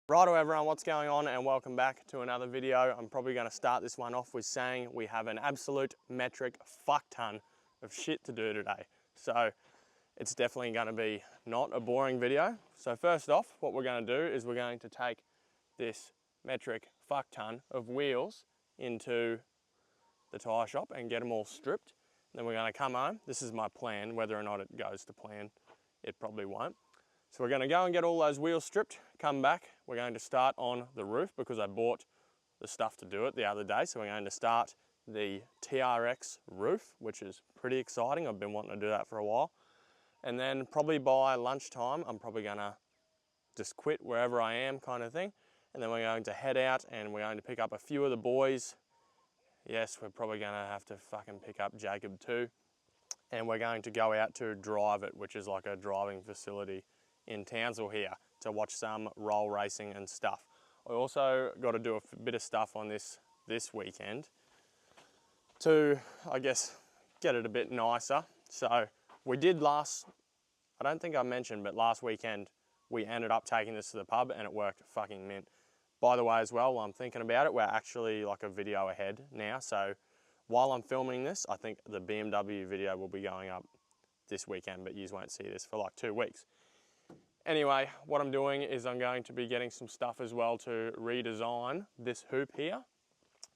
Righto everyone, what's going on, and welcome back to another video. I'm probably going to start this one off with saying we have an absolute metric fuck ton of shit to do today. So it's definitely going to be not a boring video. So first off, what we're going to do is we're going to take this metric fuck ton of wheels into the tyre shop and get them all stripped. Then we're going to come home. This is my plan. Whether or not it goes to plan, it probably won't. So we're going to go and get all those wheels stripped, come back. We're going to start on the roof because I bought the stuff to do it the other day. So we're going to start the TRX roof, which is pretty exciting. I've been wanting to do that for a while. And then probably by lunchtime, I'm probably going to just quit wherever I am kind of thing. And then we're going to head out and we're going to pick up a few of the boys. Yes, we're probably going to have to fucking pick up Jacob too. And we're going to go out to Drive It, which is like a driving facility in Townsville here, to watch some roll racing and stuff. I also got to do a bit of stuff on this weekend to, I guess, get it a bit nicer. So we did I don't think I mentioned, but last weekend we ended up taking this to the pub and it worked fucking mint. By the way as well, while I'm thinking about it, we're actually like a video ahead now. So while I'm filming this, I think the BMW video will be going up this weekend, but you won't see this for like 2 weeks. Anyway, what I'm doing is I'm going to be getting some stuff as well to redesign this hoop here.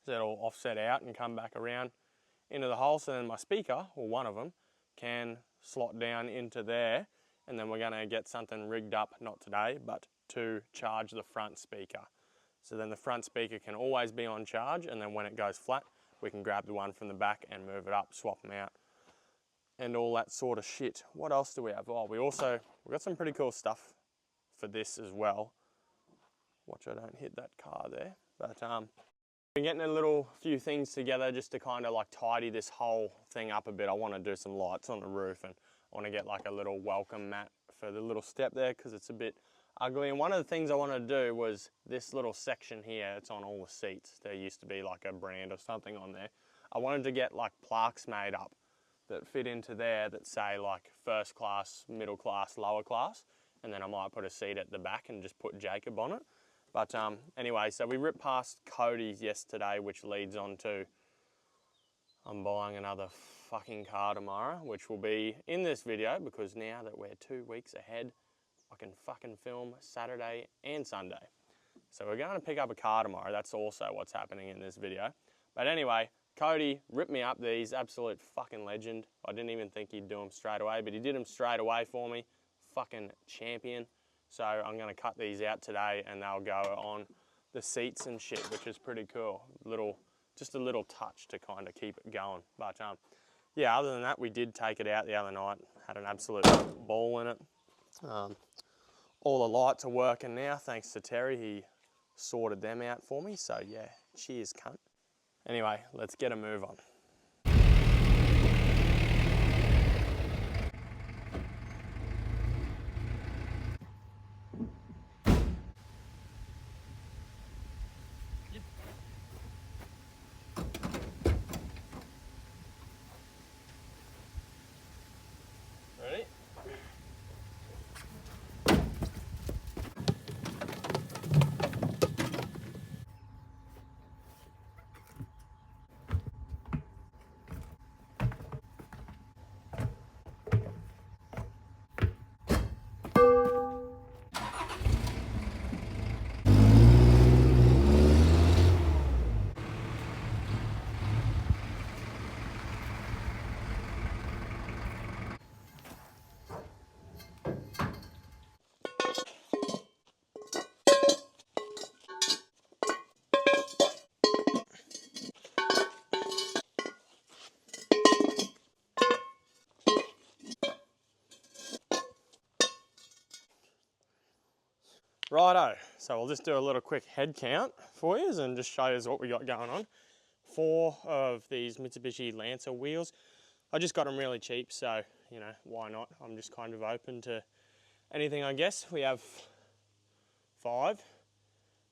So it'll offset out and come back around into the hole. So then my speaker, or one of them, can slot down into there. And then we're gonna get something rigged up, not today, but to charge the front speaker. So then the front speaker can always be on charge, and then when it goes flat, we can grab the one from the back and move it up, swap them out, and all that sort of shit. What else do we have? Oh, we've got some pretty cool stuff for this as well. Watch I don't hit that car there. But been getting a few things together just to kind of like tidy this whole thing up a bit. I want to do some lights on the roof, and I want to get like a little welcome mat for the little step there because it's a bit ugly. And one of the things I wanted to do was this little section here. It's on all the seats. There used to be like a brand or something on there. I wanted to get like plaques made up that fit into there that say like first class, middle class, lower class, and then I might put a seat at the back and just put Jacob on it. But anyway, so we ripped past Cody's yesterday, which leads on to I'm buying another fucking car tomorrow, which will be in this video because now that we're 2 weeks ahead, I can fucking film Saturday and Sunday. So we're going to pick up a car tomorrow. That's also what's happening in this video. But anyway, Cody ripped me up these, absolute fucking legend. I didn't even think he'd do them straight away, but he did them straight away for me. Fucking champion. So I'm going to cut these out today and they'll go on the seats and shit, which is pretty cool. Just a little touch to kind of keep it going. But yeah, other than that, we did take it out the other night. Had an absolute ball in it. All the lights are working now, thanks to Terry. He sorted them out for me. So yeah, cheers, cunt. Anyway, let's get a move on. Ready? Righto, so we'll just do a little quick head count for you and just show you what we got going on. 4 of these Mitsubishi Lancer wheels. I just got them really cheap, so, you know, why not? I'm just kind of open to anything, I guess. We have 5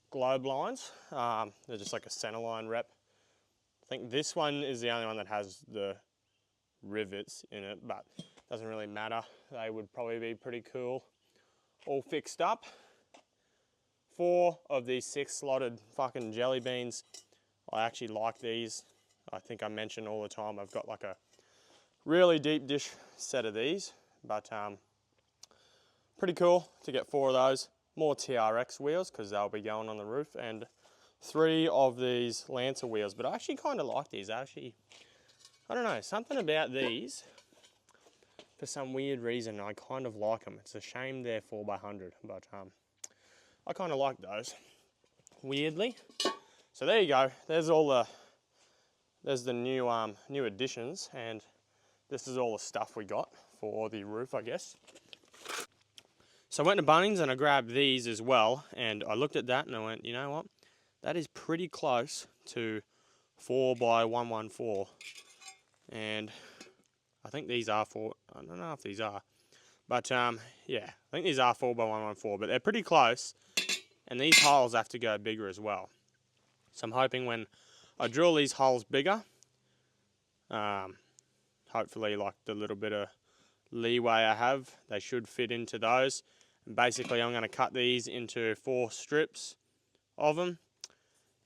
globe lines. They're just like a centerline rep. I think this one is the only one that has the rivets in it, but doesn't really matter. They would probably be pretty cool all fixed up. 4 of these 6 slotted fucking jelly beans. I actually like these. I think I mention all the time I've got like a really deep dish set of these, but pretty cool to get 4 of those. More TRX wheels because they'll be going on the roof, and 3 of these Lancer wheels. But I actually kind of like these. I don't know, something about these, for some weird reason, I kind of like them. It's a shame they're 4x100, but I kind of like those, weirdly. So there you go. There's the new additions, and this is all the stuff we got for the roof, I guess. So I went to Bunnings and I grabbed these as well, and I looked at that and I went, you know what? That is pretty close to 4x114, and I think these are 4. I don't know if these are, but yeah, I think these are 4x114, but they're pretty close, and these holes have to go bigger as well. So I'm hoping when I drill these holes bigger, hopefully like the little bit of leeway I have, they should fit into those. And basically I'm going to cut these into 4 strips of them.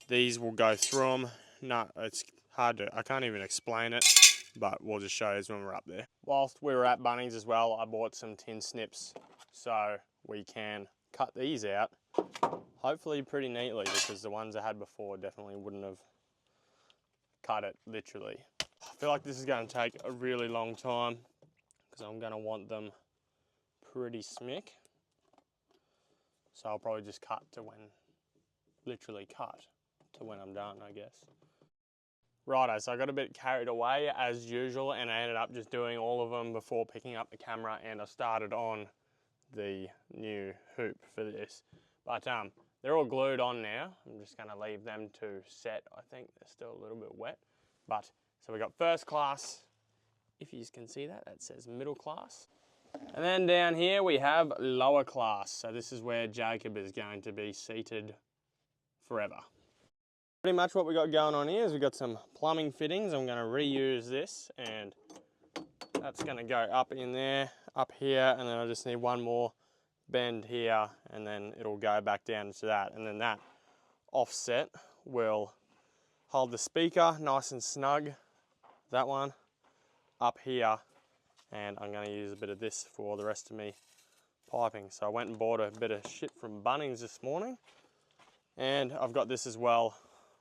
These will go through them. No, it's hard to, I can't even explain it, but we'll just show you when we're up there. Whilst we were at Bunnings as well, I bought some tin snips so we can cut these out, hopefully pretty neatly, because the ones I had before definitely wouldn't have cut it literally. I feel like this is going to take a really long time because I'm going to want them pretty smick. So I'll probably just cut to when, literally cut to when I'm done, I guess. Righto, so I got a bit carried away as usual, and I ended up just doing all of them before picking up the camera, and I started on the new hoop for this. But they're all glued on now. I'm just going to leave them to set. I think they're still a little bit wet. But so we got first class. If you can see that, that says middle class. And then down here we have lower class. So this is where Jacob is going to be seated forever. Pretty much what we got going on here is we got some plumbing fittings. I'm going to reuse this, and that's going to go up in there, up here, and then I just need one more bend here, and then it'll go back down to that. And then that offset will hold the speaker nice and snug, that one, up here, and I'm going to use a bit of this for the rest of me piping. So I went and bought a bit of shit from Bunnings this morning, and I've got this as well,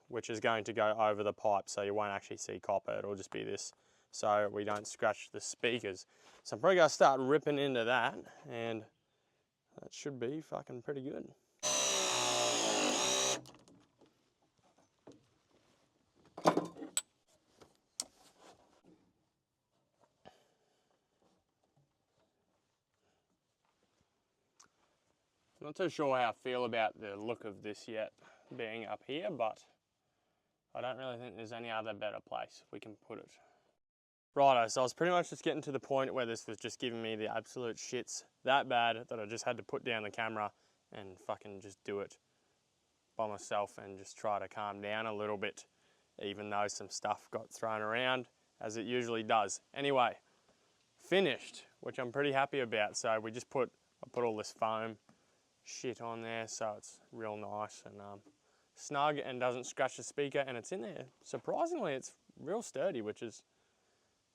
which is going to go over the pipe, so you won't actually see copper, it'll just be this, so we don't scratch the speakers. So I'm probably going to start ripping into that, and that should be fucking pretty good. I'm not too sure how I feel about the look of this yet, being up here, but I don't really think there's any other better place we can put it. Righto, so I was pretty much just getting to the point where this was just giving me the absolute shits that bad that I just had to put down the camera and fucking just do it by myself and just try to calm down a little bit, even though some stuff got thrown around, as it usually does. Anyway, finished, which I'm pretty happy about. So we just I put all this foam shit on there, so it's real nice and snug and doesn't scratch the speaker, and it's in there. Surprisingly, it's real sturdy, which is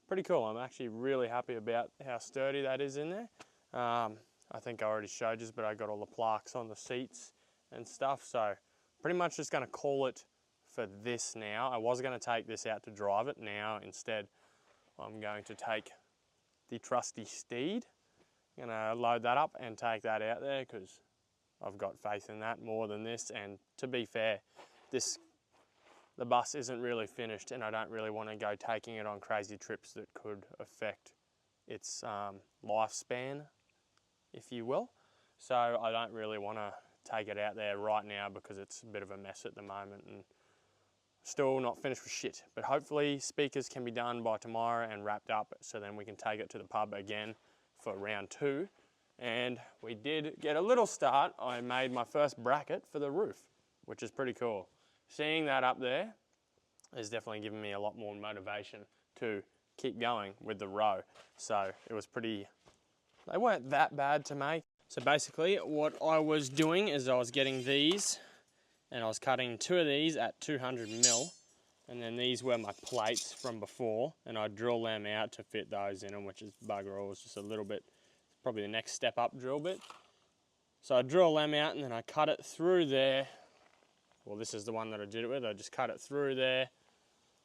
pretty cool. I'm actually really happy about how sturdy that is in there. I think I already showed you, but I got all the plaques on the seats and stuff, so pretty much just going to call it for this now. I was going to take this out to drive it. Now instead I'm going to take the trusty steed. I'm going to load that up and take that out there because I've got faith in that more than this. And to be fair, the bus isn't really finished, and I don't really want to go taking it on crazy trips that could affect its lifespan, if you will. So I don't really want to take it out there right now because it's a bit of a mess at the moment and still not finished with shit. But hopefully speakers can be done by tomorrow and wrapped up, so then we can take it to the pub again for round 2. And we did get a little start. I made my first bracket for the roof, which is pretty cool. Seeing that up there has definitely given me a lot more motivation to keep going with the row. So it was pretty, they weren't that bad to make. So basically what I was doing is I was getting these and I was cutting 2 of these at 200mm, and then these were my plates from before, and I drill them out to fit those in them, which is bugger all. It's just a little bit, probably the next step up drill bit. So I drill them out and then I cut it through there. Well, this is the one that I did it with. I just cut it through there,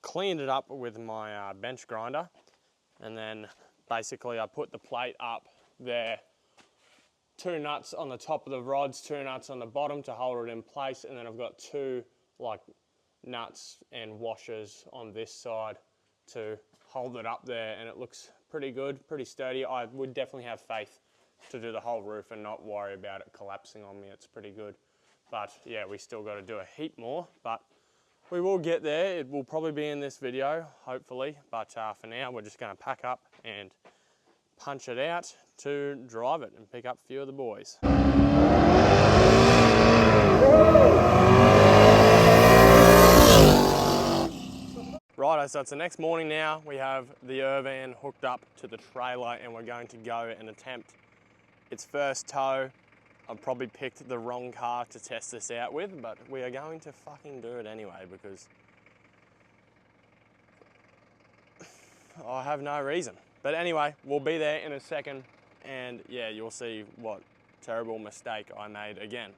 cleaned it up with my bench grinder, and then basically I put the plate up there. 2 nuts on the top of the rods, 2 nuts on the bottom to hold it in place, and then I've got 2 like nuts and washers on this side to hold it up there, and it looks pretty good, pretty sturdy. I would definitely have faith to do the whole roof and not worry about it collapsing on me. It's pretty good. But yeah, we still got to do a heap more, but we will get there. It will probably be in this video, hopefully, but for now we're just going to pack up and punch it out to drive it and pick up a few of the boys. Righto, so it's the next morning now. We have the Irvan hooked up to the trailer and we're going to go and attempt its first tow. I've probably picked the wrong car to test this out with, but we are going to fucking do it anyway because I have no reason. But anyway, we'll be there in a second, and yeah, you'll see what terrible mistake I made again.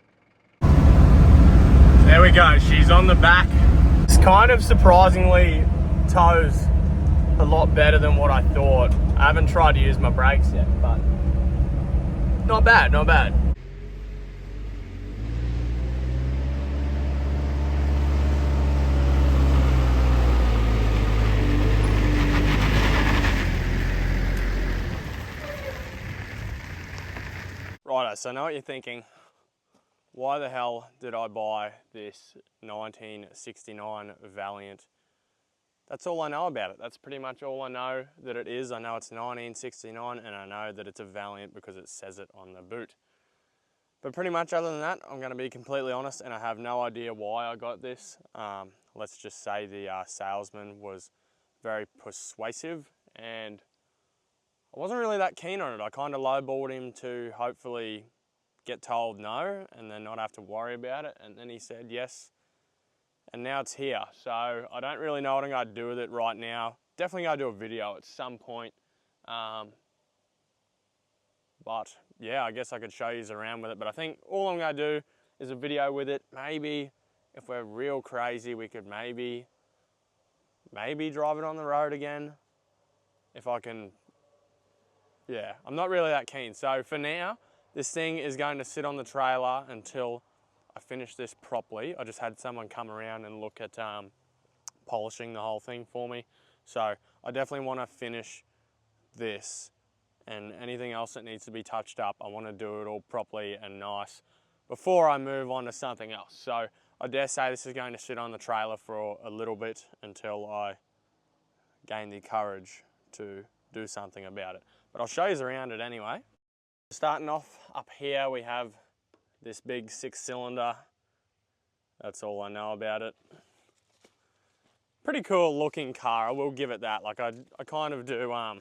There we go, she's on the back. It's kind of surprisingly tows a lot better than what I thought. I haven't tried to use my brakes yet, but not bad, not bad. Righto, so I know what you're thinking. Why the hell did I buy this 1969 Valiant? That's all I know about it. That's pretty much all I know that it is. I know it's 1969 and I know that it's a Valiant because it says it on the boot. But pretty much other than that, I'm going to be completely honest and I have no idea why I got this. Let's just say the salesman was very persuasive and I wasn't really that keen on it. I kind of lowballed him to hopefully get told no and then not have to worry about it. And then he said yes. And now it's here. So I don't really know what I'm going to do with it right now. Definitely going to do a video at some point. But yeah, I guess I could show you around with it. But I think all I'm going to do is a video with it. Maybe if we're real crazy, we could maybe drive it on the road again. If I can. Yeah, I'm not really that keen. So for now, this thing is going to sit on the trailer until I finish this properly. I just had someone come around and look at polishing the whole thing for me. So I definitely want to finish this and anything else that needs to be touched up. I want to do it all properly and nice before I move on to something else. So I dare say this is going to sit on the trailer for a little bit until I gain the courage to do something about it. But I'll show you around it anyway. Starting off up here, we have this big 6-cylinder. That's all I know about it. Pretty cool looking car, I will give it that. Like I kind of do,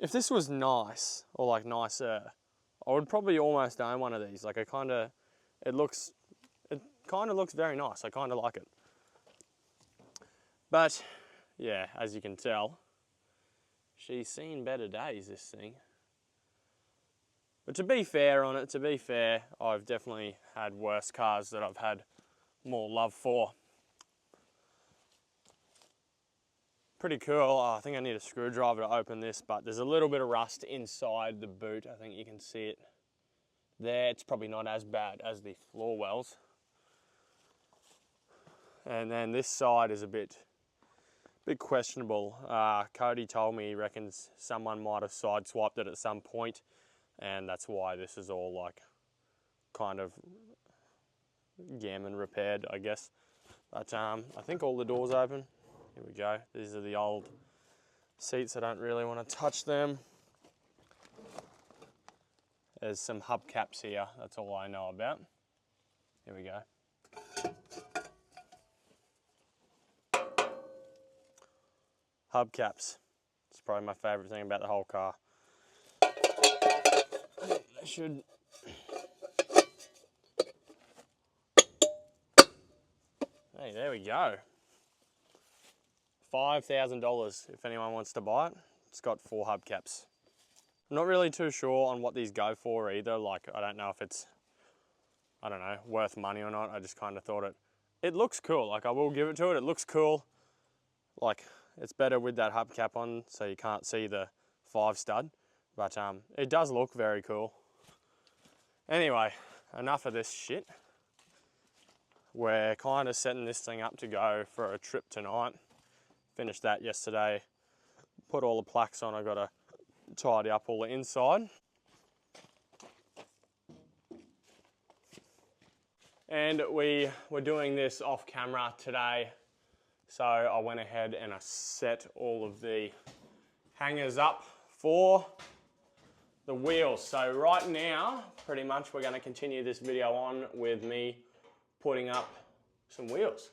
if this was nice or like nicer, I would probably almost own one of these. Like it kind of looks very nice. I kind of like it. But yeah, as you can tell, she's seen better days, this thing. But to be fair on it, I've definitely had worse cars that I've had more love for. Pretty cool. Oh, I think I need a screwdriver to open this, but there's a little bit of rust inside the boot. I think you can see it there. It's probably not as bad as the floor wells. And then this side is a bit questionable. Cody told me he reckons someone might have sideswiped it at some point, and that's why this is all like kind of gammon repaired, I guess. But I think all the doors open. Here we go. These are the old seats. I don't really want to touch them. There's some hubcaps here. That's all I know about. Here we go. Hubcaps. It's probably my favourite thing about the whole car. They should. Hey, there we go. $5,000 if anyone wants to buy it. It's got 4 hubcaps. I'm not really too sure on what these go for either. Like, I don't know if it's, I don't know, worth money or not. I just kind of thought it looks cool. Like, I will give it to it. It looks cool. Like, it's better with that hubcap on so you can't see the 5 stud. But it does look very cool. Anyway, enough of this shit. We're kind of setting this thing up to go for a trip tonight. Finished that yesterday. Put all the plaques on. I got to tidy up all the inside. And we were doing this off camera today. So I went ahead and I set all of the hangers up for the wheels. So right now, pretty much we're going to continue this video on with me putting up some wheels.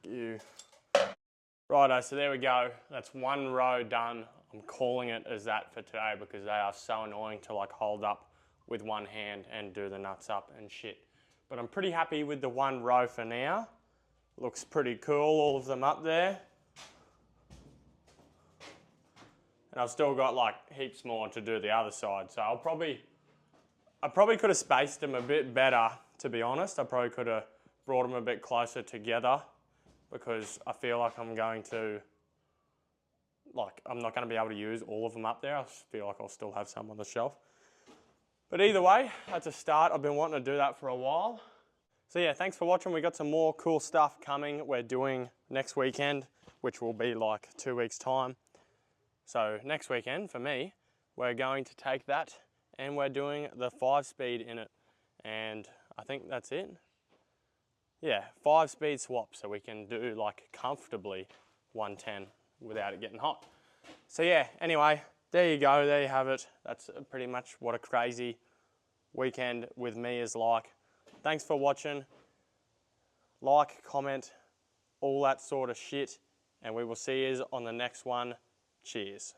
You. Righto, so there we go. That's one row done. I'm calling it as that for today because they are so annoying to like hold up with one hand and do the nuts up and shit. But I'm pretty happy with the one row for now. Looks pretty cool, all of them up there. And I've still got like heaps more to do the other side. So I probably could have spaced them a bit better, to be honest. I probably could have brought them a bit closer together, because I feel like I'm not going to be able to use all of them up there. I feel like I'll still have some on the shelf. But either way, that's a start. I've been wanting to do that for a while. So yeah, thanks for watching. We got some more cool stuff coming. We're doing next weekend, which will be like 2 weeks' time. So next weekend, for me, we're going to take that and we're doing the 5-speed in it. And I think that's it. Yeah, 5-speed swap, so we can do like comfortably 110 without it getting hot. So yeah, anyway, there you go, there you have it. That's pretty much what a crazy weekend with me is like. Thanks for watching. Like, comment, all that sort of shit, and we will see you on the next one. Cheers.